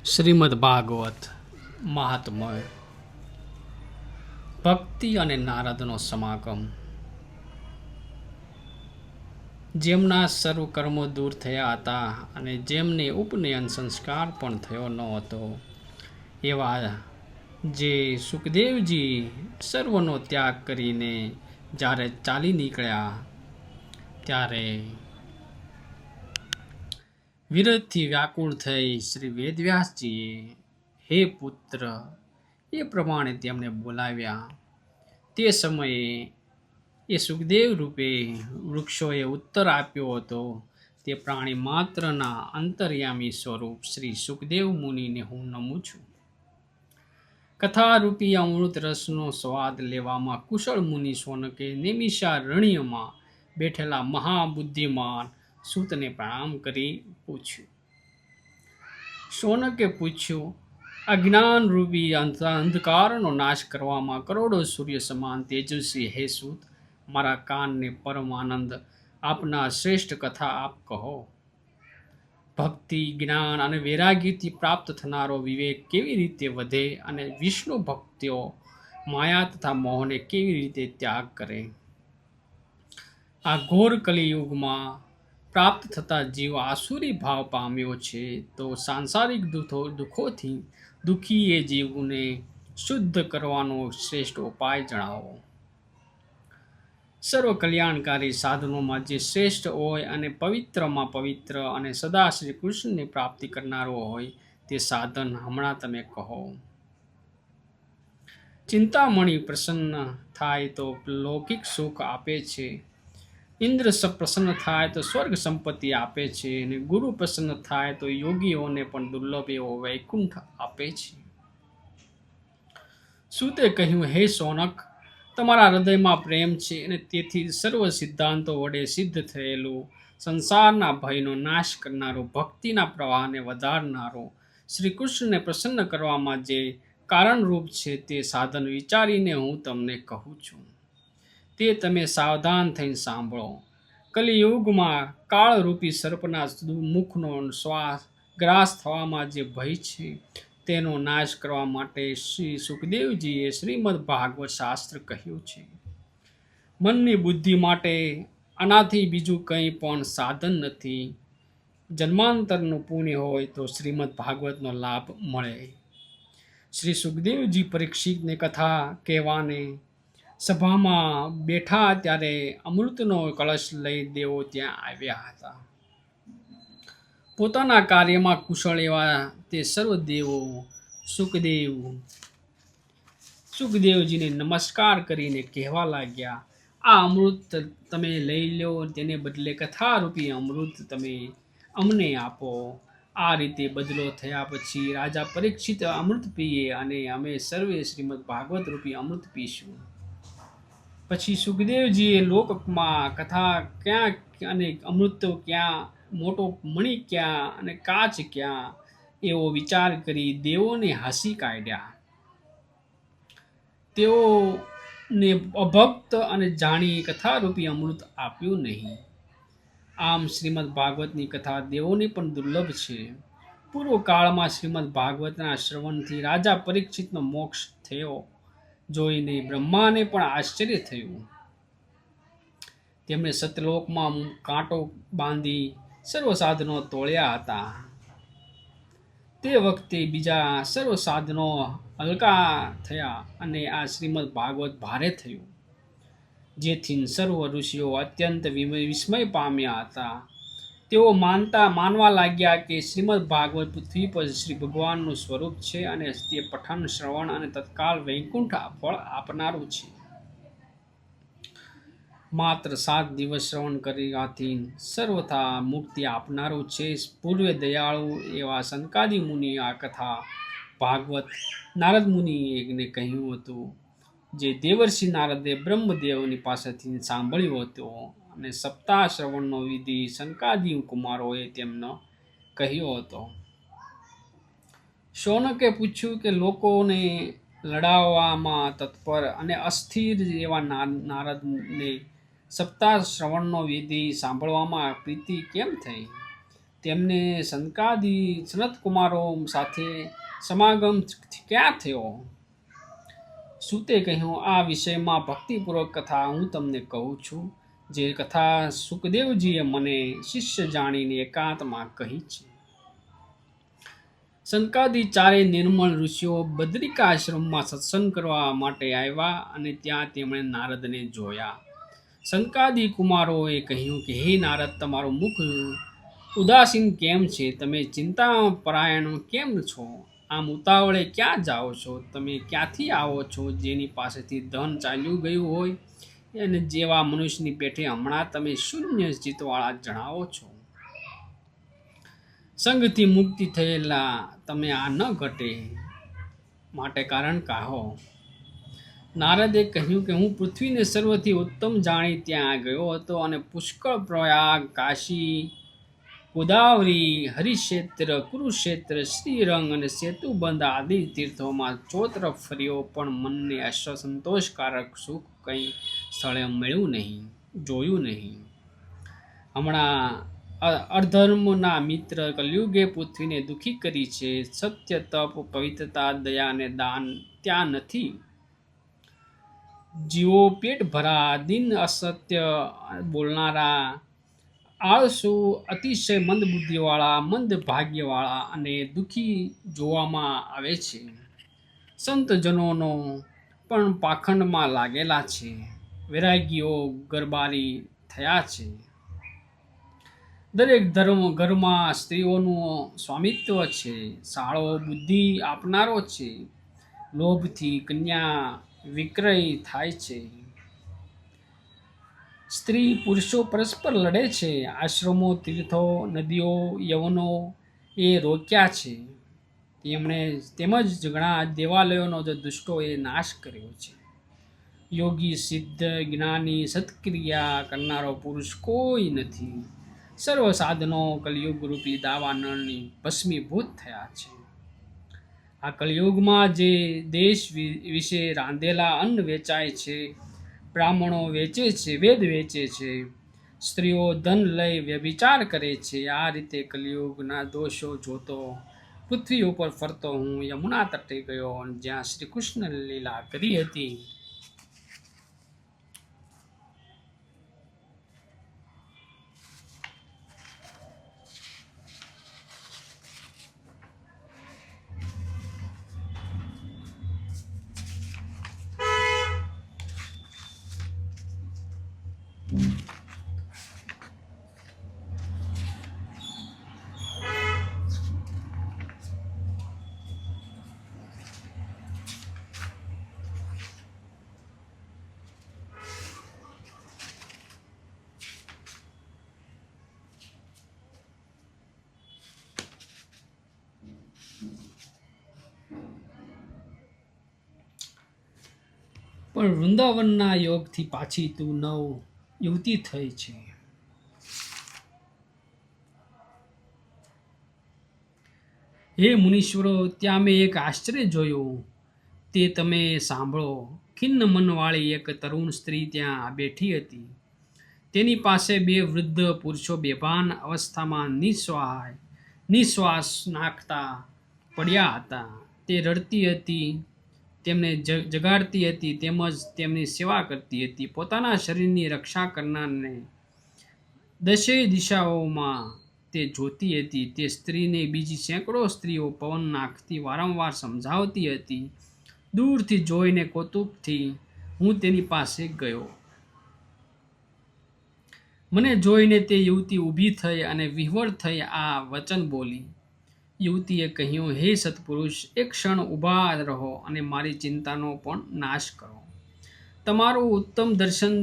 શ્રીમદ ભાગવત મહાત્મય ભક્તિ અને નારદનો સમાગમ. જેમના સર્વ કર્મો દૂર થયા હતા અને જેમને ઉપનયન સંસ્કાર પણ થયો ન હતો, એવા જે સુખદેવજી સર્વનો ત્યાગ કરીને જ્યારે ચાલી નીકળ્યા, ત્યારે વિરહથી વ્યાકુળ થઈ શ્રી વેદવ્યાસજીએ હે પુત્ર એ પ્રમાણે તેમને બોલાવ્યા. તે સમયે એ સુખદેવ રૂપે વૃક્ષોએ ઉત્તર આપ્યો હતો. તે પ્રાણી માત્રના અંતર્યામી સ્વરૂપ શ્રી સુખદેવ મુનિને હું નમું છું. કથારૂપી અમૃત રસનો સ્વાદ લેવામાં કુશળ મુનિ શૌનકે નૈમિષારણ્યમાં બેઠેલા મહાબુદ્ધિમાન સૂતને પ્રણામ કરી પૂછ્યું. શૌનકે પૂછ્યું, અજ્ઞાન રૂપી અંધકારનો નાશ કરવામાં કરોડો સૂર્ય સમાન તેજસ્વી હે સૂત, મારા કાનને પરમ આનંદ આપના શ્રેષ્ઠ કથા આપ કહો. ભક્તિ, જ્ઞાન અને વૈરાગ્યથી પ્રાપ્ત થનારો વિવેક કેવી રીતે વધે અને વિષ્ણુ ભક્તિઓ માયા તથા મોહને કેવી રીતે ત્યાગ કરે. આ ઘોર કલિયુગમાં પ્રાપ્ત થતા જીવ આસુરી ભાવ પામ્યો છે, તો સાંસારિક દુઃખોથી દુઃખી એ જીવને શુદ્ધ કરવાનો શ્રેષ્ઠ ઉપાય જણાવો. સર્વ કલ્યાણકારી સાધનોમાં જે શ્રેષ્ઠ હોય અને પવિત્રમાં પવિત્ર અને સદા શ્રી કૃષ્ણની પ્રાપ્તિ કરનારો હોય તે સાધન હમણાં તમે કહો. ચિંતામણી પ્રસન્ન થાય તો લૌકિક સુખ આપે છે, ઇન્દ્ર પ્રસન્ન થાય તો સ્વર્ગ સંપત્તિ આપે છે, અને ગુરુ પ્રસન્ન થાય તો યોગીઓને પણ દુર્લભ એવો વૈકુંઠ આપે છે. સૂતે કહ્યું, હે શૌનક, તમારા હૃદયમાં પ્રેમ છે અને તેથી સર્વ સિદ્ધાંતો વડે સિદ્ધ થયેલું સંસારના ભયનો નાશ કરનારો, ભક્તિના પ્રવાહને વધારનારો, શ્રી કૃષ્ણને પ્રસન્ન કરવામાં જે કારણરૂપ છે તે સાધન વિચારીને હું તમને કહું છું. તે તમે સાવધાન થઈને સાંભળો. કલિયુગમાં કાળરૂપી સર્પના મુખનો શ્વાસ ગ્રાસ થવામાં જે ભય છે તેનો નાશ કરવા માટે શ્રી સુખદેવજીએ શ્રીમદ ભાગવત શાસ્ત્ર કહ્યું છે. મનની બુદ્ધિ માટે આનાથી બીજું કંઈ પણ સાધન નથી. જન્માંતરનું પુણ્ય હોય તો શ્રીમદ ભાગવતનો લાભ મળે. શ્રી સુખદેવજી પરીક્ષિતને કથા કહેવાને સભામાં બેઠા ત્યારે અમૃતનો કળશ લઈ દેવો ત્યાં આવ્યા હતા. પોતાના કાર્યમાં કુશળ એવા તે સર્વ દેવો સુખદેવજીને નમસ્કાર કરીને કહેવા લાગ્યા, આ અમૃત તમે લઈ લો, તેને બદલે કથારૂપી અમૃત તમે અમને આપો. આ રીતે બદલો થયા પછી રાજા પરીક્ષિત અમૃત પીએ અને અમે સર્વે શ્રીમદ ભાગવત રૂપી અમૃત પીશું. પછી સુખદેવજીએ લોકમાં કથા ક્યાં અને અમૃત ક્યાં, મોટો મણિ ક્યાં અને કાચ ક્યાં એવો વિચાર કરી દેવોને હસી કાઢ્યા. તેઓને અભક્ત અને જાણી કથારૂપી અમૃત આપ્યું નહીં. આમ શ્રીમદ ભાગવતની કથા દેવોની પણ દુર્લભ છે. પૂર્વ કાળમાં શ્રીમદ ભાગવતના શ્રવણથી રાજા પરીક્ષિતનો મોક્ષ થયો જોઈને બ્રહ્માને પણ આશ્ચર્ય થયું. તેમણે સતલોકમાં કાંટો બાંધી સર્વ સાધનો તોડ્યા હતા. તે વખતે બીજા સર્વ સાધનો હલકા થયા અને આ શ્રીમદ ભાગવત ભારે થયું, જેથી સર્વ ઋષિઓ અત્યંત વિસ્મય પામ્યા હતા. તેઓ માનવા લાગ્યા કે શ્રીમદ ભાગવત પૃથ્વી પર શ્રી ભગવાનનું સ્વરૂપ છે અને તે પઠન, શ્રવણ અને તત્કાળ વૈકુંઠ ફળ આપનારું છે. માત્ર 7 દિવસ શ્રવણ કરવાથી સર્વથા મુક્તિ આપનારું છે. પૂર્વે દયાળુ એવા સનકાદિ મુનિએ આ કથા ભાગવત નારદ મુનિને કહ્યું હતું, જે દેવર્ષિ નારદે બ્રહ્મદેવની પાસેથી સાંભળ્યું હતું, અને સપ્તાહ શ્રવણનો વિધિ સનકાદિ કુમારોએ તેમને કહ્યો હતો. શૌનકે પૂછ્યું કે લોકોને લડાવવામાં તત્પર અને અસ્થિર એવા નારદને સપ્તાહ શ્રવણનો વિધિ સાંભળવામાં પ્રીતિ કેમ થઈ? તેમને સનત કુમારો સાથે સમાગમ ક્યાં થયો? સૂતે કહ્યું, આ વિષયમાં ભક્તિપૂર્વક કથા હું તમને કહું છું, જે કથા સુખદેવજીએ મને શિષ્ય જાણીને એકાંતમાં કહી છે. સનકાદી ચારેય નિર્મળ ઋષિઓ બદ્રિકા આશ્રમમાં સત્સંગ કરવા માટે આવ્યા અને ત્યાં તેમણે નારદને જોયા. સનકાદી કુમારોએ કહ્યું કે હે નારદ, તમારું મુખ ઉદાસીન કેમ છે? તમે ચિંતા પરાયણ કેમ છો? આમ ઉતાવળે ક્યાં જાઓ છો? તમે ક્યાંથી આવો છો? જેની પાસેથી ધન ચાલ્યું ગયું હોય અને જેવા મનુષ્યની પેઠે હમણાં તમે શૂન્ય ચિત્તવાળા જણાવો છો. સંગથી મુક્તિ થયેલા તમે આ ન ઘટે, માટે કારણ કહો. નારદે કહ્યું કે હું પૃથ્વીને સર્વથી ઉત્તમ જાણી ત્યાં ગયો હતો અને પુષ્કળ, પ્રયાગ, કાશી, ગોદાવરી, હરિક્ષેત્ર, કુરુક્ષેત્ર, શ્રીરંગ અને સેતુબંધ આદિ તીર્થોમાં ચોતરફ ફર્યો, પણ મનને અસંતોષકારક સુખ કંઈ સ્થળે મળ્યું નહીં, જોયું નહીં. હમણાં અધર્મના મિત્ર કલયુગે પૃથ્વીને દુઃખી કરી છે. સત્ય, તપ, પવિત્રતા, દયા અને દાન ત્યાં નથી. જીવો પેટ ભરા, દિન, અસત્ય બોલનારા, આળસુ, અતિશય મંદ બુદ્ધિવાળા, મંદ ભાગ્યવાળા અને દુઃખી જોવામાં આવે છે. સંતજનોનો પણ પાખંડમાં લાગેલા છે. વૈરાગીઓ ગરબારી થયા છે. દરેક ઘરમાં સ્ત્રીઓનું સ્વામિત્વ છે. સાળો બુદ્ધિ આપનારો છે. લોભથી કન્યા વિક્રય થાય છે. સ્ત્રી પુરુષો પરસ્પર લડે છે. આશ્રમો, તીર્થો, નદીઓ, યવનો એ રોક્યા છે. તેમજ ઘણા દેવાલયોનો દુષ્ટોએ નાશ કર્યો છે. યોગી, સિદ્ધ, જ્ઞાની, સત્ક્રિયા કરનારો પુરુષ કોઈ નથી. સર્વ સાધનો કલયુગ રૂપી દાવાનળની ભસ્મીભૂત થયા છે. આ કલયુગમાં જે દેશ વિશે રાંધેલા અન્ન વેચાય છે, બ્રાહ્મણો વેચે છે, વેદ વેચે છે, સ્ત્રીઓ ધન લઈ વ્યભિચાર કરે છે, આ રીતે કલયુગના દોષો જોતો પૃથ્વી ઉપર ફરતો હું યમુના તટે ગયો, જ્યાં શ્રી કૃષ્ણ લીલા કરી હતી. પણ વૃંદાવનના યોગથી પાછી તું યુવતી થઈ છે. હે મુનીશ્વરો, ત્યાં મેં એક આશ્ચર્ય જોયું, તે તમે સાંભળો. ખિન્ન મનવાળી એક તરુણ સ્ત્રી ત્યાં બેઠી હતી. તેની પાસે બે વૃદ્ધ પુરુષો બેભાન અવસ્થામાં નિશ્વાસ નાખતા પડ્યા હતા. તે રડતી હતી, તેમને જગાડતી હતી, તેમજ તેમની સેવા કરતી હતી. પોતાના શરીરની રક્ષા કરનારને દશેય દિશાઓમાં તે જોતી હતી. તે સ્ત્રીને બીજી સેંકડો સ્ત્રીઓ પવન નાખતી વારંવાર સમજાવતી હતી. દૂરથી જોઈને કૌતુકથી હું તેની પાસે ગયો. મને જોઈને તે યુવતી ઊભી થઈ અને વિહ્વળ થઈ આ વચન બોલી. યુવતીએ કહ્યું, હે સત્પુરુષ, એક ક્ષણ ઊભા રહો અને મારી ચિંતાનો પણ નાશ કરો. તમારું ઉત્તમ દર્શન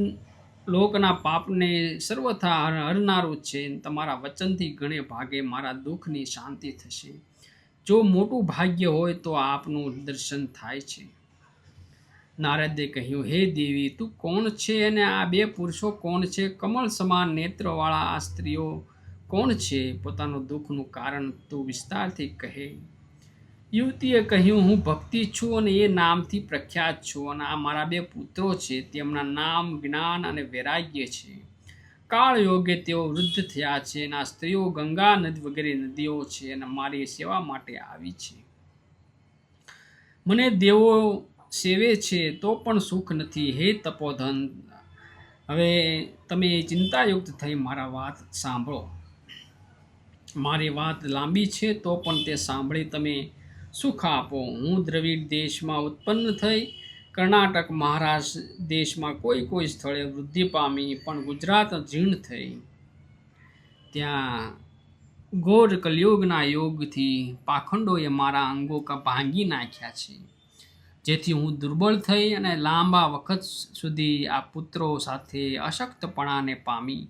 લોકના પાપને સર્વથા હરનારું છે. તમારા વચનથી ઘણે ભાગે મારા દુઃખની શાંતિ થશે. જો મોટું ભાગ્ય હોય તો આપનું દર્શન થાય છે. નારદે કહ્યું, હે દેવી, તું કોણ છે અને આ બે પુરુષો કોણ છે? કમળ સમાન નેત્રવાળા આ સ્ત્રીઓ કોણ છે? પોતાનું દુઃખનું કારણ તું વિસ્તારથી કહે. યુવતીએ કહ્યું, હું ભક્તિ છું અને એ નામથી પ્રખ્યાત છું, અને આ મારા બે પુત્રો છે. તેમના નામ જ્ઞાન અને વૈરાગ્ય છે. કાળ યોગે તેઓ વૃદ્ધ થયા છે અને આ સ્ત્રીઓ ગંગા નદી વગેરે નદીઓ છે અને મારી સેવા માટે આવી છે. મને દેવો સેવે છે તો પણ સુખ નથી. હે તપોધન, હવે તમે ચિંતાયુક્ત થઈ મારા વાત સાંભળો. મારી વાત લાંબી છે તો પણ તે સાંભળી તમે સુખ આપો. હું દ્રવિડ દેશમાં ઉત્પન્ન થઈ, કર્ણાટક મહારાષ્ટ્ર દેશમાં કોઈ સ્થળે વૃદ્ધિ પામી, પણ ગુજરાત જીર્ણ થઈ. ત્યાં ઘોર કલિયુગના યોગથી પાખંડોએ મારા અંગો ભાંગી નાખ્યા છે, જેથી હું દુર્બળ થઈ અને લાંબા વખત સુધી આ પુત્રો સાથે અશક્તપણાને પામી.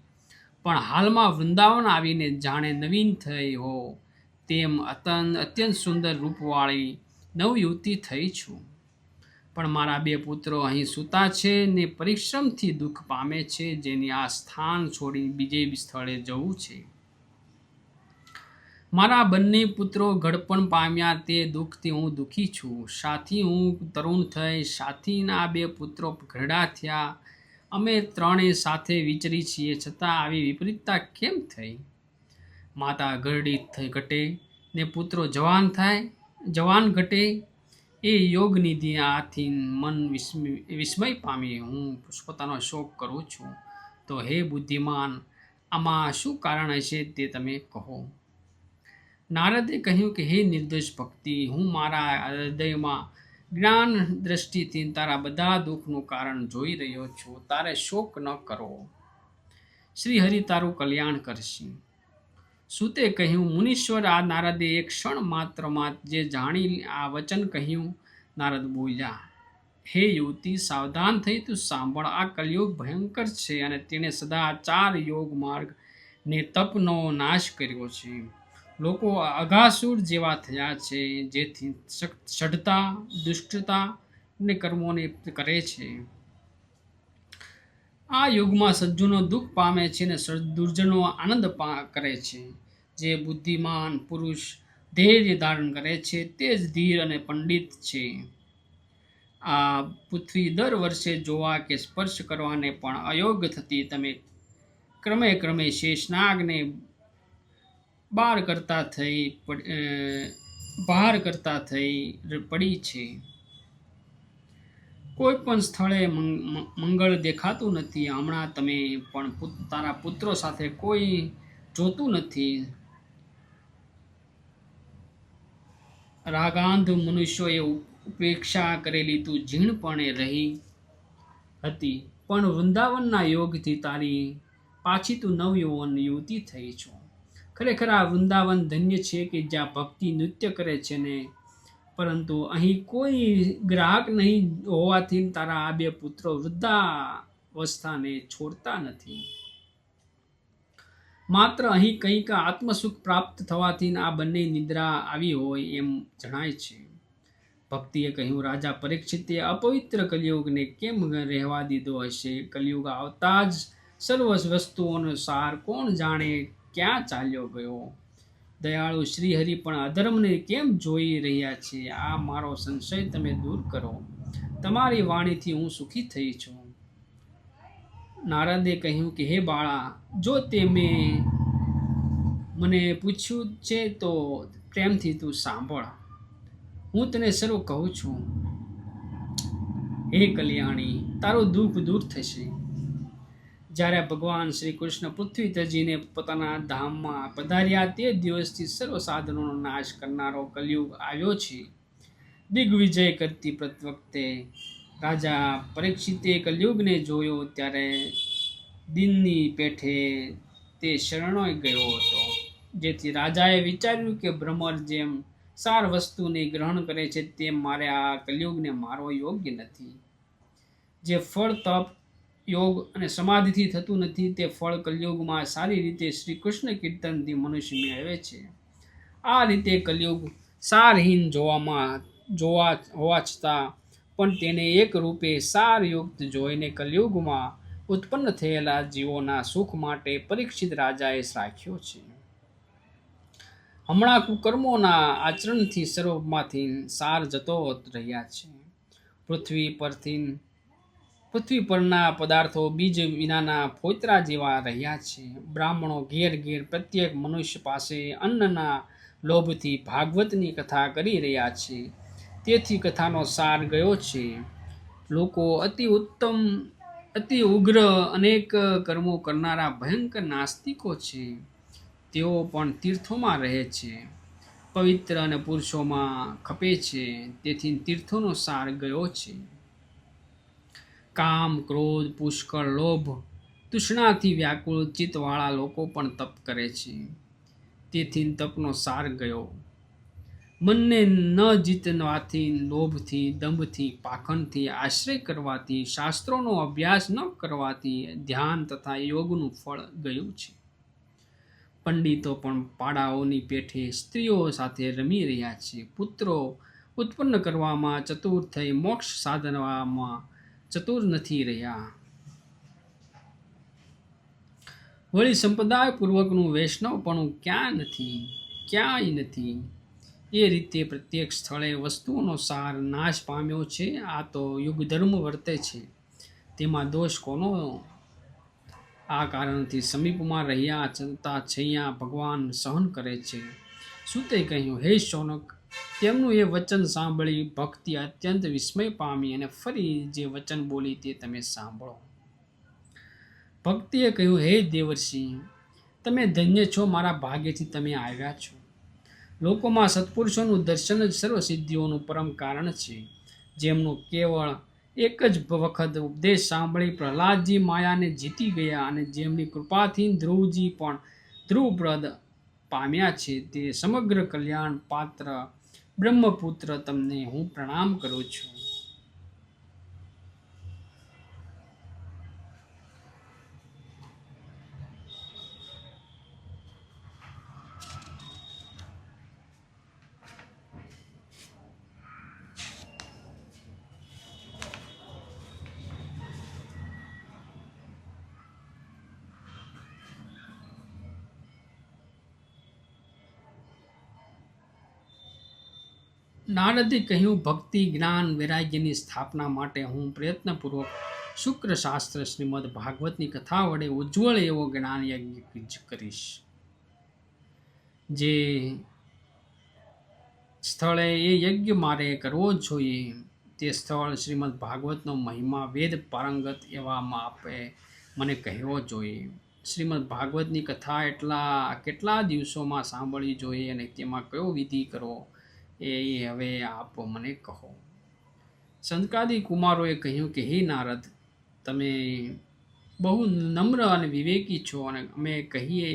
પણ હાલમાં વૃંદાવન આવીને જાણે નવીન થઈ હો તેમ અત્યંત સુંદર રૂપવાળી નવયુવતી થઈ છું. પણ મારા બે પુત્રો અહીં સૂતા છે ને પરિશ્રમથી દુઃખ પામે છે, જેની આ સ્થાન છોડી બીજે સ્થળે જવું છે. મારા બંને પુત્રો ઘડપણ પામ્યા તે દુઃખથી હું દુઃખી છું. સાથી હું તરુણ થઈ, સાથીના બે પુત્રો ઘરડા થયા. અમે ત્રણેય સાથે વિચરી છીએ, છતાં આવી વિપરીતતા કેમ થઈ? માતા ઘરડી ઘટે ને પુત્રો જવાન ઘટે. એ યોગનિધિ આથી મન વિસ્મય પામી હું પોતાનો શોક કરું છું. તો હે બુદ્ધિમાન, આમાં શું કારણ હશે તે તમે કહો. નારદે કહ્યું કે હે નિર્દોષ ભક્તિ, હું મારા હૃદયમાં જ્ઞાન દ્રષ્ટિથી તારા બધા દુઃખનું કારણ જોઈ રહ્યો છું. તારે શોક ન કરો. શ્રી હરિ તારું કલ્યાણ કરશે. સૂતે કહ્યું, મુનીશ્વર, આ નારદે એક ક્ષણ માત્રમાં જે જાણી આ વચન કહ્યું. નારદ બોલ્યા, હે યુવતી, સાવધાન થઈ તું સાંભળ. આ કલયુગ ભયંકર છે અને તેણે સદા 4 યોગ માર્ગ ને તપનો નાશ કર્યો છે. લોકો અઘાસુર જેવા થયા છે, જેથી ષડતા દુષ્ટતા ને કર્મોને કરે છે. આ યુગમાં સજ્જનો દુઃખ પામે છે અને દુર્જનો આનંદ કરે છે. જે બુદ્ધિમાન પુરુષ ધૈર્ય ધારણ કરે છે તે જ ધીર અને પંડિત છે. આ પૃથ્વી દર વર્ષે જોવા કે સ્પર્શ કરવાને પણ અયોગ્ય થતી તમે ક્રમે શેષનાગને બહાર કરતા થઈ પડી છે. કોઈ પણ સ્થળે મંગળ દેખાતું નથી. હમણાં તમે પણ તારા પુત્રો સાથે કોઈ જોતું નથી. રાગાંધ મનુષ્યોએ ઉપેક્ષા કરેલી તું જીર્ણપણે રહી હતી, પણ વૃંદાવનના યોગથી તારી પાછી તું નવયૌવન યુવતી થઈ છો. ખરેખર આ વૃંદાવન ધન્ય છે કે જ્યાં ભક્તિ નૃત્ય કરે છે ને, પરંતુ અહીં કોઈ ગ્રાહક નહીં હોવાથી તારા આ બે પુત્રો વૃદ્ધાવસ્થાને છોડતા નથી. માત્ર અહીં કંઈક આત્મસુખ પ્રાપ્ત થવાથી આ બંને નિદ્રા આવી હોય એમ જણાય છે. ભક્તિએ કહ્યું, રાજા પરીક્ષિતે અપવિત્ર કલિયુગને કેમ રહેવા દીધો હશે? કલિયુગ આવતા જ સર્વ વસ્તુઓનો સાર કોણ જાણે ક્યાં ચાલ્યો ગયો? દયાળુ શ્રી હરિ પણ અધર્મને કેમ જોઈ રહ્યા છે? આ મારો સંશય તમે દૂર કરો. તમારી વાણીથી હું સુખી થઈ છું. નારદે કહ્યું કે હે બાળા, જો તે મને પૂછ્યું છે તો પ્રેમથી તું સાંભળ. હું તને સર્વ કહું છું. હે કલ્યાણી, તારું દુઃખ દૂર થશે. જ્યારે ભગવાન શ્રી કૃષ્ણ પૃથ્વી ત્યજીને પોતાના ધામમાં પધાર્યા તે દિવસથી સર્વ સાધનોનો નાશ કરનારો કલિયુગ આવ્યો છે. દિગ્વિજય કરતી વખતે રાજા પરીક્ષિતે કલિયુગને જોયો ત્યારે દિનની પેઠે તે શરણોઈ ગયો હતો. જેથી રાજાએ વિચાર્યું કે ભ્રમર જેમ સાર વસ્તુને ગ્રહણ કરે છે તેમ મારે આ કલિયુગને મારવો યોગ્ય નથી. જે ફળ તપ યોગ અને સમાધિથી થતું નથી તે ફળ કલિયુગમાં સારી રીતે શ્રી કૃષ્ણ કીર્તનથી મનુષ્ય મેળવે છે. આ રીતે કલિયુગ સારહીન હોવા છતાં પણ તેને એક રૂપે સારયુક્ત જોઈને કલિયુગમાં ઉત્પન્ન થયેલા જીવોના સુખ માટે પરીક્ષિત રાજાએ રાખ્યો છે. હમણાં કુકર્મોના આચરણથી સર્વમાંથી સાર જતો રહ્યા છે. પૃથ્વી પરથી પૃથ્વી પરના પદાર્થો બીજ વિનાના ફોતરા જેવા રહ્યા છે. બ્રાહ્મણો ઘેર ઘેર પ્રત્યેક મનુષ્ય પાસે અન્નના લોભથી ભાગવતની કથા કરી રહ્યા છે. તેથી કથાનો સાર ગયો છે. લોકો અતિ ઉત્તમ, અતિ ઉગ્ર, અનેક કર્મો કરનારા ભયંકર નાસ્તિકો છે. તેઓ પણ તીર્થોમાં રહે છે, પવિત્ર અને પુરુષોમાં ખપે છે. તેથી તીર્થોનો સાર ગયો છે. કામ, ક્રોધ, પુષ્કળ, લોભ, તૃષ્ણાથી વ્યાકુળ ચિત્તવાળા લોકો પણ તપ કરે છે. તેથી તપનો સાર ગયો. મનને ન જીતવાથી, લોભથી, દંભથી, પાખંડથી, આશ્રય કરવાથી, શાસ્ત્રોનો અભ્યાસ ન કરવાથી ધ્યાન તથા યોગનું ફળ ગયું છે. પંડિતો પણ પાડાઓની પેઠે સ્ત્રીઓ સાથે રમી રહ્યા છે. પુત્રો ઉત્પન્ન કરવામાં ચતુર થઈ મોક્ષ સાધવામાં ચતુર નથી રહ્યા. વળી સંપ્રદાય પૂર્વકનું વૈષ્ણવપણું ક્યાંય નથી. એ રીતે પ્રત્યેક સ્થળે વસ્તુઓનો સાર નાશ પામ્યો છે. આ તો યુગધર્મ વર્તે છે, તેમાં દોષ કોનો? આ કારણથી સમીપમાં રહ્યા છતાં છૈયા ભગવાન સહન કરે છે. સૂતે કહ્યું, હે શૌનક, તેમનું એ વચન સાંભળી ભક્તિ અત્યંત વિસ્મય પામી અને ફરી જે વચન બોલી તે તમે સાંભળો. ભક્તિએ કહ્યું, હે દેવર્ષિ, તમે ધન્ય છો. મારા ભાગ્યથી તમે આવ્યા છો. લોકોમાં સત્પુરુષોનું દર્શન જ સર્વ સિદ્ધિઓનું પરમ કારણ છે. જેમનું કેવળ એક જ વખત ઉપદેશ સાંભળી પ્રહલાદજી માયાને જીતી ગયા અને જેમની કૃપાથી ધ્રુવજી પણ ધ્રુવપદ પામ્યા છે, તે સમગ્ર કલ્યાણ પાત્ર બ્રહ્મપુત્ર, તમને હું પ્રણામ કરું છું. નારદે કહ્યું, ભક્તિ, જ્ઞાન, વૈરાગ્યની સ્થાપના માટે હું પ્રયત્નપૂર્વક શુક્ર શાસ્ત્ર શ્રીમદ ભાગવતની કથા વડે ઉજ્જવળ એવો જ્ઞાન યજ્ઞ કરીશ. જે સ્થળે એ યજ્ઞ મારે કરવો જોઈએ તે સ્થળ શ્રીમદ ભાગવતનો મહિમા વેદ પારંગત એવા માપે મને કહેવો જોઈએ. શ્રીમદ ભાગવતની કથા કેટલા દિવસોમાં સાંભળવી જોઈએ અને તેમાં કયો વિધિ કરવો એ હવે આપ મને કહો. સંકાદી કુમારોએ કહ્યું કે હે નારદ, તમે બહુ નમ્ર અને વિવેકી છો અને અમે કહીએ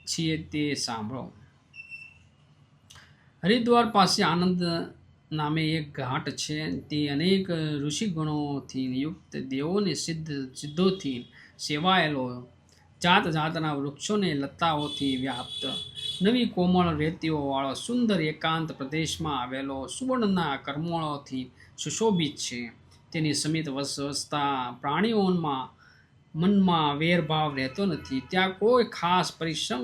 છીએ તે સાંભળો. હરિદ્વાર પાસે આનંદ નામે એક ઘાટ છે. તે અનેક ઋષિગણોથી યુક્ત, દેવોની સિદ્ધોથી સેવાયેલો, જાત જાતના વૃક્ષોને લતાઓથી વ્યાપ્ત, નવી કોમળ રેતીઓ વાળો સુંદર એકાંત પ્રદેશમાં આવેલો, સુવર્ણના કરમોળોથી સુશોભિત છે. તેની સમિત વસતા પ્રાણીઓમાં મનમાં વેરભાવ રહેતો નથી. ત્યાં કોઈ ખાસ પરિશ્રમ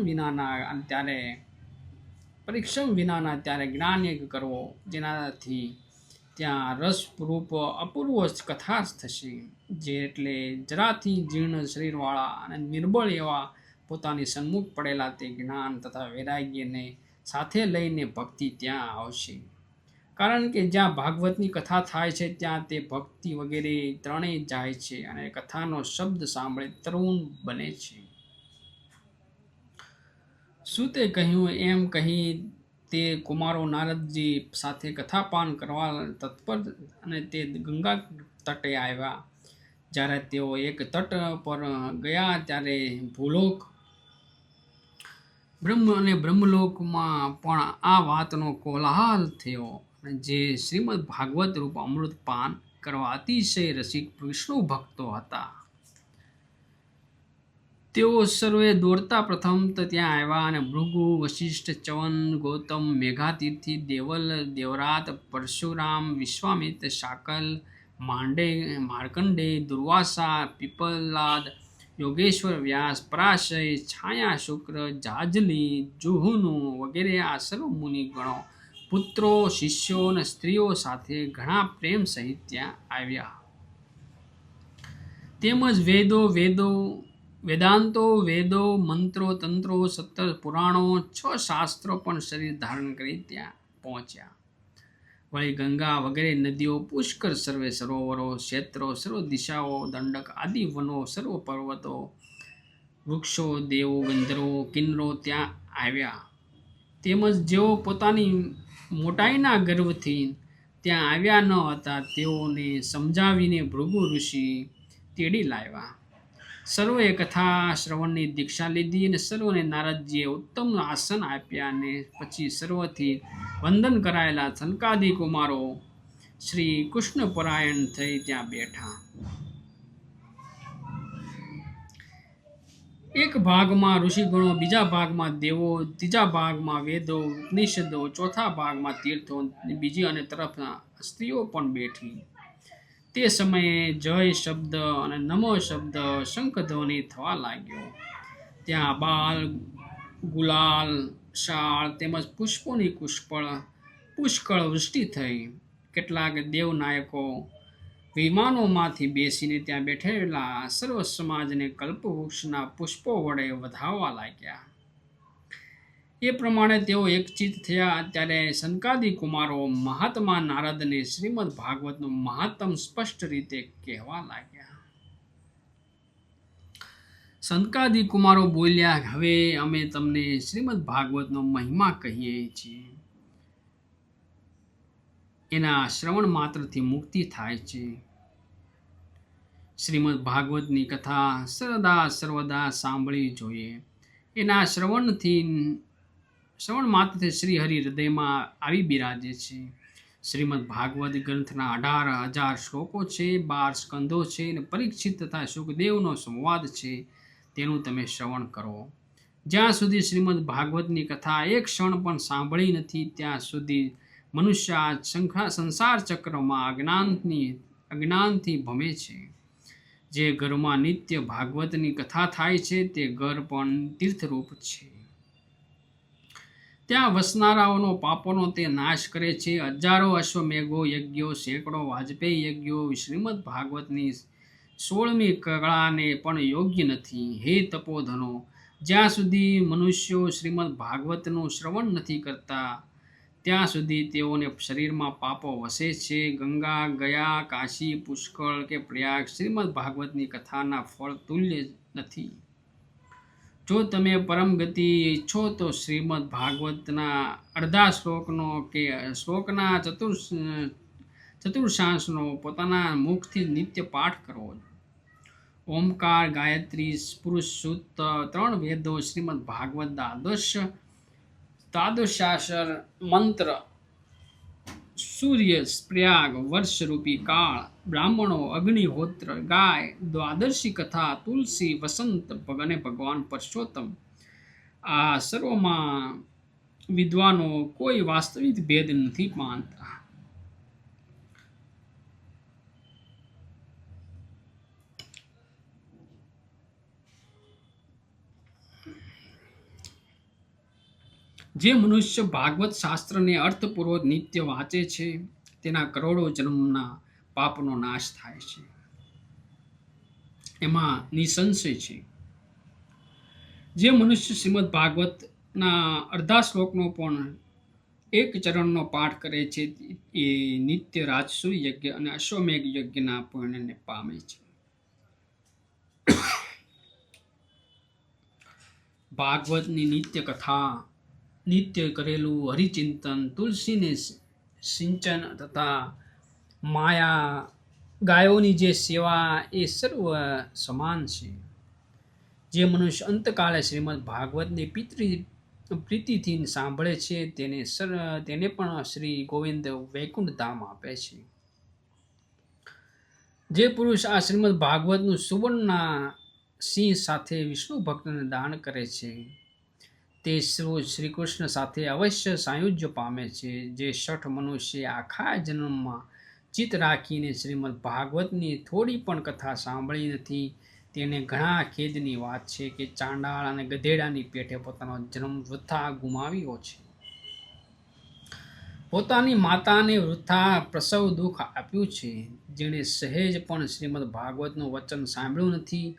વિનાના ત્યારે જ્ઞાન યજ્ઞ કરવો, જેનાથી ત્યાં રસરૂપ અપૂર્વ કથા થશે. જે એટલે જરાથી જીર્ણ શરીરવાળા અને નિર્બળ એવા પોતાની સન્મુખ પડેલા તે જ્ઞાન તથા વૈરાગ્યને સાથે લઈને ભક્તિ ત્યાં આવશે. કારણ કે જ્યાં ભાગવતની કથા થાય છે ત્યાં તે ભક્તિ વગેરે ત્રણેય જાય છે અને કથાનો શબ્દ સાંભળે તરુણ બને છે. સૂતે કહ્યું, એમ કહી તે કુમારો નારદજી સાથે કથાપાન કરવા તત્પર અને તે ગંગા તટે આવ્યા. જ્યારે તેઓ એક તટ પર ગયા ત્યારે ભૂલોક બ્રહ્મલોકમાં પણ આ વાતનો કોલાહલ થયો. જે શ્રીમદ ભાગવત રૂપ અમૃત પાન કરવા અતિશય રસિક વિષ્ણુ ભક્તો હતા. તેઓ સર્વે દોડતા પ્રથમ ત્યાં આવ્યા અને ભૃગુ, વશિષ્ઠ, ચવન, ગૌતમ, મેઘાતીર્થી, દેવલ, દેવરાત, પરશુરામ, વિશ્વામિત્ર, શાકલ, માર્કંડેય, દુર્વાસા, પીપલાદ, યોગેશ્વર, વ્યાસ, પરાશય, છાયા શુક્ર, જાજલી, જુહુનુ વગેરે આ સર્વ મુનિ ગણો પુત્રો, શિષ્યો અને સ્ત્રીઓ સાથે ઘણા પ્રેમ સહિત ત્યાં આવ્યા. તેમજ વેદાંતો, વેદો, મંત્રો, તંત્રો, 17 પુરાણો, 6 શાસ્ત્રો પણ શરીર ધારણ કરી ત્યાં પહોંચ્યા. વળી ગંગા વગેરે નદીઓ, પુષ્કર, સર્વે સરોવરો, ક્ષેત્રો, સર્વ દિશાઓ, દંડક આદિ વનો, સર્વ પર્વતો, વૃક્ષો, દેવો, ગંધર્વો, કિન્નરો ત્યાં આવ્યા. તેમજ જેઓ પોતાની મોટાઈના ગર્વથી ત્યાં આવ્યા ન હતા તેઓને સમજાવીને ભૃગુ ઋષિ તેડી લાવ્યા. સર્વે કથા શ્રવણની દીક્ષા લીધી અને સર્વને નારદજીએ ઉત્તમ આસન આપ્યા અને પછી સર્વથી વંદન કરાયેલા સનકાદિ કુમારો શ્રી કૃષ્ણ પરાયણ થઈ ત્યાં બેઠા. એક ભાગમાં ઋષિગણો, બીજા ભાગમાં દેવો, ત્રીજા ભાગમાં વેદો, ઉપનિષદો, ચોથા ભાગમાં તીર્થો, બીજી અને તરફ સ્ત્રીઓ પણ બેઠી. તે સમયે જય શબ્દ અને નમો શબ્દ શંખધ્વનિ થવા લાગ્યો. ત્યાં બાલ, ગુલાલ, શાળ તેમજ પુષ્પોની પુષ્કળ વૃષ્ટિ થઈ. કેટલાક દેવનાયકો વિમાનોમાંથી બેસીને ત્યાં બેઠેલા સર્વ સમાજને કલ્પવૃક્ષના પુષ્પો વડે વધાવવા લાગ્યા. એ પ્રમાણે તેઓ એકચિત થયા. ત્યારે સનકાદિ કુમારો મહાત્મા નારદને શ્રીમદ ભાગવતનું મહાત્મ સ્પષ્ટ રીતે કહેવા લાગ્યા. સનકાદિ કુમારો બોલ્યા, હવે અમે તમને શ્રીમદ ભાગવતનો મહિમા કહીએ છીએ. એના શ્રવણ માત્રથી મુક્તિ થાય છે. શ્રીમદ ભાગવતની કથા સર્વદા સાંભળવી જોઈએ. એના શ્રવણ માત્રથી શ્રી હરિ હૃદયમાં આવી બિરાજે છે. શ્રીમદ ભાગવત ગ્રંથના 18,000 શ્લોકો છે, 12 સ્કંદો છે અને પરીક્ષિત તથા સુખદેવનો સંવાદ છે. તેનું તમે શ્રવણ કરો. જ્યાં સુધી શ્રીમદ ભાગવતની કથા એક ક્ષણ પણ સાંભળી નથી ત્યાં સુધી મનુષ્ય સંસાર ચક્રમાં અજ્ઞાનથી ભમે છે. જે ઘરમાં નિત્ય ભાગવતની કથા થાય છે તે ઘર પણ તીર્થરૂપ છે. ત્યાં વસનારાઓનો પાપોનો તે નાશ કરે છે. હજારો અશ્વમેઘો યજ્ઞો, સેંકડો વાજપેયી યજ્ઞો શ્રીમદ ભાગવતની 16મી કળાને પણ યોગ્ય નથી. હે તપોધનો, જ્યાં સુધી મનુષ્યો શ્રીમદ ભાગવતનું શ્રવણ નથી કરતા ત્યાં સુધી તેઓને શરીરમાં પાપો વસે છે. ગંગા, ગયા, કાશી, પુષ્કળ કે પ્રયાગ શ્રીમદ ભાગવતની કથાના ફળ તુલ્ય નથી. જો તમે પરમ ગતિ ઈચ્છો તો શ્રીમદ ભાગવતના અડધા શ્લોકનો કે શ્લોકના ચતુર્થાંશનો પોતાના મુખથી નિત્ય પાઠ કરવો. ઓમકાર, ગાયત્રી, પુરુષ સૂક્ત, 3 વેદો, શ્રીમદ ભાગવત, દ્વાદશાક્ષર મંત્ર, સૂર્ય, પ્રયાગ, વર્ષરૂપી કાળ, બ્રાહ્મણો, અગ્નિહોત્ર, ગાય, દ્વાદશી કથા, તુલસી, વસંત અને ભગવાન પરસોત્તમ, આ સર્વમાં વિદ્વાનો કોઈ વાસ્તવિક ભેદ નથી માનતા. જે મનુષ્ય ભાગવત શાસ્ત્રને અર્થપૂર્વક નિત્ય વાંચે છે તેના કરોડો જન્મના પાપનો નાશ થાય છે. એમાં નિસંશય છે. જે મનુષ્ય શ્રીમદ ભાગવતના અડધા શ્લોકનો પણ એક ચરણનો પાઠ કરે છે એ નિત્ય રાજસૂય યજ્ઞ અને અશ્વમેઘ યજ્ઞના પુણ્યને પામે છે. ભાગવતની નિત્ય કથા, નિત્ય કરેલું હરિચિંતન, તુલસીને સિંચન તથા માયા ગાયોની જે સેવા એ સર્વ સમાન છે. જે મનુષ્ય અંતકાળે શ્રીમદ ભાગવતને પ્રીતિથી સાંભળે છે તેને પણ શ્રી ગોવિંદ વૈકુંઠ ધામ આપે છે. જે પુરુષ આ શ્રીમદ ભાગવતનું સુવર્ણના સિંહ સાથે વિષ્ણુ ભક્તને દાન કરે છે તે શ્રી કૃષ્ણ સાથે અવશ્ય સાયુજ્ય પામે છે. જે શઠ મનુષ્ય આખા જન્મમાં ચિત્ત રાખીને શ્રીમદ ભાગવતની થોડી પણ કથા સાંભળી નથી તેને ઘણા ખેદની વાત છે કે ચાંડાળ અને ગધેડાની પેઠે પોતાનો જન્મ વૃથા ગુમાવ્યો છે. પોતાની માતાને વૃથા પ્રસવ દુઃખ આપ્યું છે. જેણે સહેજ પણ શ્રીમદ ભાગવતનું વચન સાંભળ્યું નથી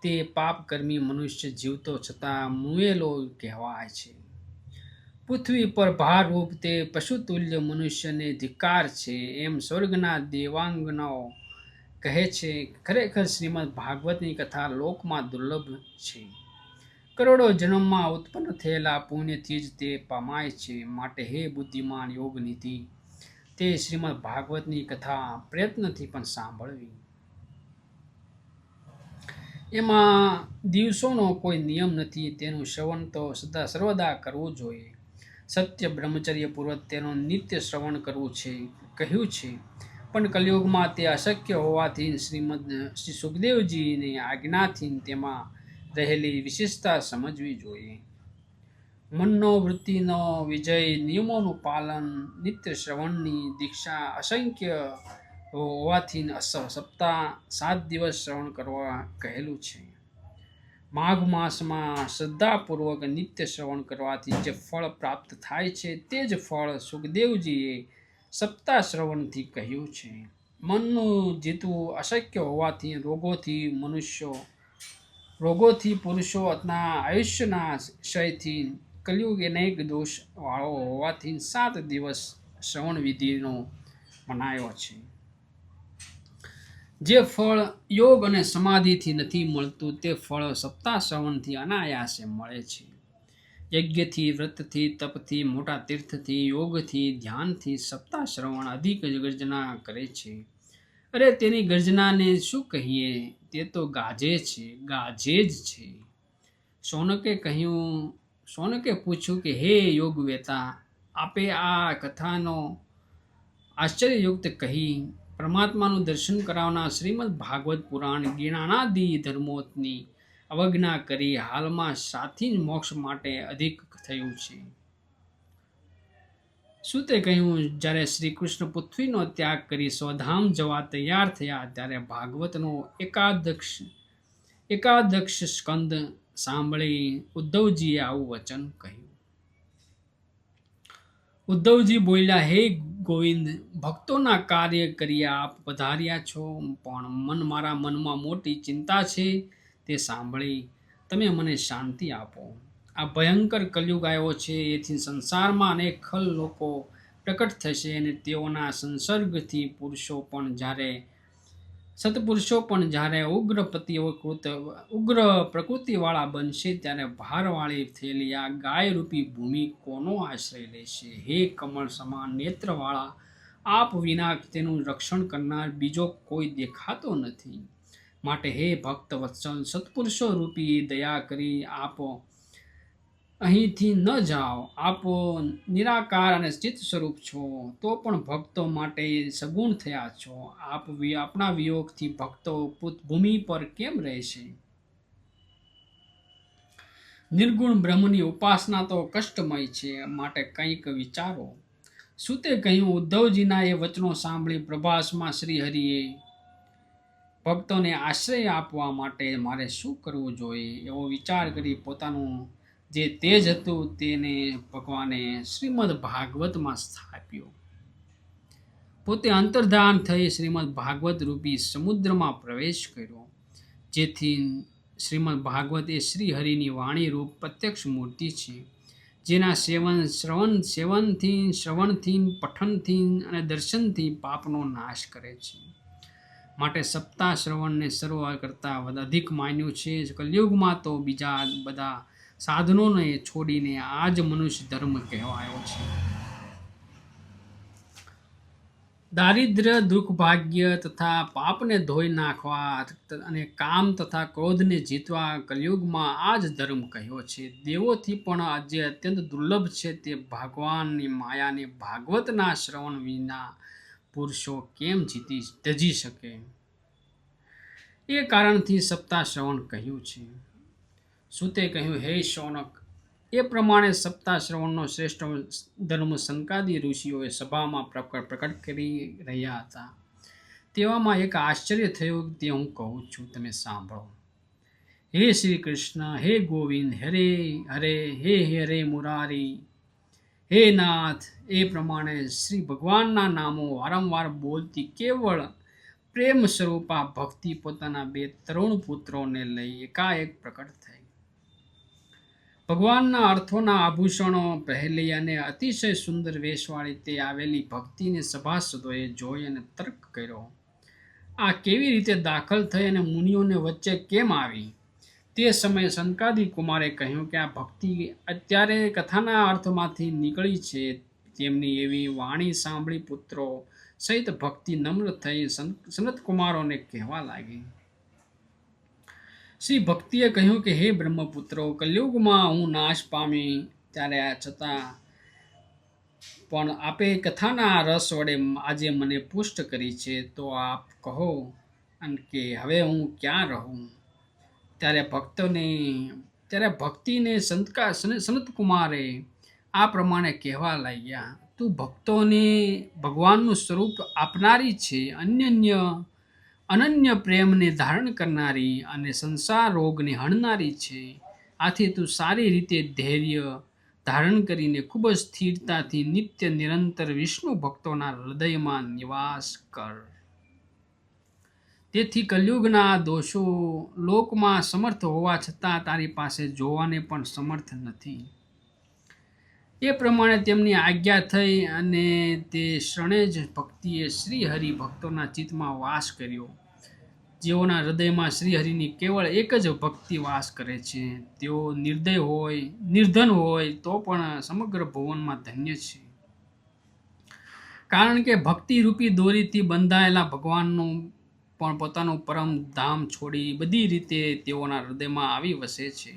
તે પાપકર્મી મનુષ્ય જીવતો છતાં મુએલો કહેવાય છે. પૃથ્વી પર ભારરૂપ તે પશુતુલ્ય મનુષ્યને ધિક્કાર છે. એમ સ્વર્ગના દેવાંગનાઓ કહે છે. ખરેખર શ્રીમદ ભાગવતની કથા લોકમાં દુર્લભ છે. કરોડો જન્મમાં ઉત્પન્ન થયેલા પુણ્યથી જ તે પામાય છે. માટે હે બુદ્ધિમાન યોગનિધિ, તે શ્રીમદ ભાગવતની કથા પ્રયત્નથી પણ સાંભળવી. એમાં દિવસોનો કોઈ નિયમ નથી. તેનું શ્રવણ તો સદા સર્વદા કરવું જોઈએ. સત્ય બ્રહ્મચર્યપૂર્વક તેનું નિત્ય શ્રવણ કરવું છે કહ્યું છે. પણ કલિયુગમાં તે અશક્ય હોવાથી શ્રી સુખદેવજીની આજ્ઞાથી તેમાં રહેલી વિશેષતા સમજવી જોઈએ. મનનો વૃત્તિનો વિજય, નિયમોનું પાલન, નિત્ય શ્રવણની દીક્ષા અસંખ્ય હોવાથી સપ્તાહ 7 દિવસ શ્રવણ કરવા કહેલું છે. માઘ માસમાં શ્રદ્ધાપૂર્વક નિત્ય શ્રવણ કરવાથી જે ફળ પ્રાપ્ત થાય છે તે જ ફળ સુખદેવજીએ સપ્તાહ શ્રવણથી કહ્યું છે. મનનું જીતવું અશક્ય હોવાથી રોગોથી પુરુષો તથા આયુષ્યના ક્ષયથી કલિયુગ અનેક દોષ વાળો હોવાથી 7 દિવસ શ્રવણ વિધિનો મનાયો છે. જે ફળ યોગ અને સમાધિથી નથી મળતું તે ફળ સપ્તાહ શ્રવણથી અનાયાસે મળે છે. યજ્ઞથી, વ્રતથી, તપથી, મોટા તીર્થથી, યોગથી, ધ્યાનથી સપ્તાહ શ્રવણ અધિક ગર્જના કરે છે. અરે તેની ગર્જનાને શું કહીએ, તે તો ગાજે જ છે. શૌનકે પૂછ્યું કે હે યોગવેતા, આપે આ કથાનો આશ્ચર્યયુક્ત કહી પરમાત્માનું દર્શન કરાવનાર શ્રીમદ ભાગવત પુરાણ જ્ઞાનાદિ ધર્મોની અવજ્ઞા કરી હાલમાં સાથી મોક્ષ માટે અધિક થયું છે. સૂતે કહ્યું, જ્યારે શ્રી કૃષ્ણ પૃથ્વીનો ત્યાગ કરી સ્વધામ જવા તૈયાર થયા ત્યારે ભાગવતનો એકાદશ સ્કંદ સાંભળી ઉદ્ધવજીએ આવું વચન કહ્યું. ઉદ્ધવજી બોલ્યા, હે ગોવિંદ, ભક્તોના કાર્ય કરી આપ પધાર્યા છો, પણ મારા મનમાં મોટી ચિંતા છે. તે સાંભળી તમે મને શાંતિ આપો. આ ભયંકર કલયુગ આવ્યો છે. એથી સંસારમાં અનેક ખલ લોકો પ્રકટ થશે અને તેઓના સંસર્ગથી સત્પુરુષો પણ જ્યારે ઉગ્ર પ્રકૃતિવાળા બનશે ત્યારે ભારવાળી થયેલી આ ગાયરૂપી ભૂમિ કોનો આશ્રય લેશે? હે કમળ સમાન નેત્રવાળા, આપ વિના તેનું રક્ષણ કરનાર બીજો કોઈ દેખાતો નથી. માટે હે ભક્ત વત્સલ, સત્પુરુષો રૂપી દયા કરી આપ અહીંથી ન જાઓ. આપ નિરાકાર અને ચિત્ત સ્વરૂપ છો, તો પણ ભક્તો માટે સગુણ થયા છો. આપના વિયોગથી ભક્તો ભૂમિ પર કેમ રહેશે? નિર્ગુણ બ્રહ્મની ઉપાસના તો કષ્ટમય છે, માટે કંઈક વિચારો. સૂતે કહ્યું, ઉદ્ધવજીના એ વચનો સાંભળી પ્રભાસમાં શ્રીહરિએ ભક્તોને આશ્રય આપવા માટે મારે શું કરવું જોઈએ એવો વિચાર કરી પોતાનું જે તેજ હતું તેને ભગવાને શ્રીમદ ભાગવતમાં સ્થાપ્યો. પોતે અંતર્ધાન થઈ શ્રીમદ ભાગવત રૂપી સમુદ્રમાં પ્રવેશ કર્યો. જેથી શ્રીમદ ભાગવત એ શ્રીહરિની વાણી રૂપ પ્રત્યક્ષ મૂર્તિ છે, જેના શ્રવણથી, પઠનથી અને દર્શનથી પાપનો નાશ કરે છે. માટે સપ્તાહ શ્રવણને સર્વ કરતા અધિક માન્યું છે. કલયુગમાં તો બીજા બધા સાધનોને છોડીને આ જ મનુષ્ય ધર્મ કહેવાયો છે. દારિદ્ર્ય, દુઃખ, ભાગ્ય તથા પાપને ધોઈ નાખવા અને કામ તથા ક્રોધને જીતવા કલયુગમાં આ જ ધર્મ કહ્યો છે. દેવોથી પણ જે અત્યંત દુર્લભ છે તે ભગવાનની માયાને ભાગવતના શ્રવણ વિના પુરુષો કેમ ત્યજી શકે? એ કારણથી સપ્તાહ શ્રવણ કહ્યું છે. સૂતે કહ્યું, હે શૌનક, એ પ્રમાણે સપ્તાહ શ્રવણનો શ્રેષ્ઠ ધર્મ સનકાદિ ઋષિઓએ સભામાં પ્રકટ કરી રહ્યા હતા. તેવામાં એક આશ્ચર્ય થયું તે હું કહું છું, તમે સાંભળો. હે શ્રી કૃષ્ણ, હે ગોવિંદ, હરે હરે, હે હરે મુરારી, હે નાથ, એ પ્રમાણે શ્રી ભગવાનના નામો વારંવાર બોલતી કેવળ પ્રેમ સ્વરૂપા ભક્તિ પોતાના બે તરુણ પુત્રોને લઈ એકાએક પ્રકટ થઈ. ભગવાનના અર્થોના આભૂષણો પહેલી અને અતિશય સુંદર વેશવાળી તે આવેલી ભક્તિને સભાસદોએ જોઈ અને તર્ક કર્યો, આ કેવી રીતે દાખલ થઈ અને મુનિઓને વચ્ચે કેમ આવી? તે સમયે સનકાદિક કુમારે કહ્યું કે આ ભક્તિ અત્યારે કથાના અર્થમાંથી નીકળી છે. તેમની એવી વાણી સાંભળી પુત્રો સહિત ભક્તિ નમ્ર થઈ સનત કુમારોને કહેવા લાગી. શ્રી ભક્તિએ કહ્યું કે હે બ્રહ્મપુત્રો, કલયુગમાં હું નાશ પામી ત્યારે આ છતાં પણ આપે કથાના રસ વડે આજે મને પુષ્ટ કરી છે, તો આપ કહો અને કે હવે હું ક્યાં રહું? ત્યારે ભક્તિને સનતકુમારે આ પ્રમાણે કહેવા લાગ્યા, તું ભક્તોને ભગવાનનું સ્વરૂપ આપનારી છે, અનન્ય પ્રેમને ધારણ કરનારી અને સંસાર રોગને હણનારી છે. આથી તું સારી રીતે ધૈર્ય ધારણ કરીને ખૂબ જ સ્થિરતાથી નિત્ય નિરંતર વિષ્ણુ ભક્તોના હૃદયમાં નિવાસ કર. તેથી કલયુગના દોષો લોકમાં સમર્થ હોવા છતાં તારી પાસે જોવાને પણ સમર્થ નથી. એ પ્રમાણે તેમની આજ્ઞા થઈ અને તે ક્ષણે જ ભક્તિએ શ્રી હરિ ભક્તોના ચિત્તમાં વાસ કર્યો. જેઓના હૃદયમાં શ્રી હરિની કેવળ એક જ ભક્તિ વાસ કરે છે, તેઓ નિર્ધન હોય તો પણ સમગ્ર ભુવનમાં ધન્ય છે. કારણ કે ભક્તિ રૂપી દોરીથી બંધાયેલા ભગવાનનું પણ પોતાનું પરમ ધામ છોડી બધી રીતે તેઓના હૃદયમાં આવી વસે છે.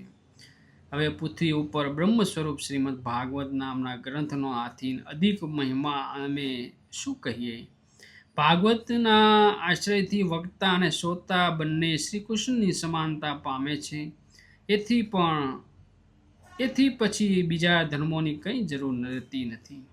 હવે પૃથ્વી ઉપર બ્રહ્મ સ્વરૂપ શ્રીમદ ભાગવત નામના ગ્રંથનો આથી અધિક મહિમા અમે શું કહીએ. ભાગવતના આશ્રયથી વક્તા અને શ્રોતા બંને શ્રી કૃષ્ણની સમાનતા પામે છે. એથી પછી બીજા ધર્મોની કંઈ જરૂર રહેતી નથી.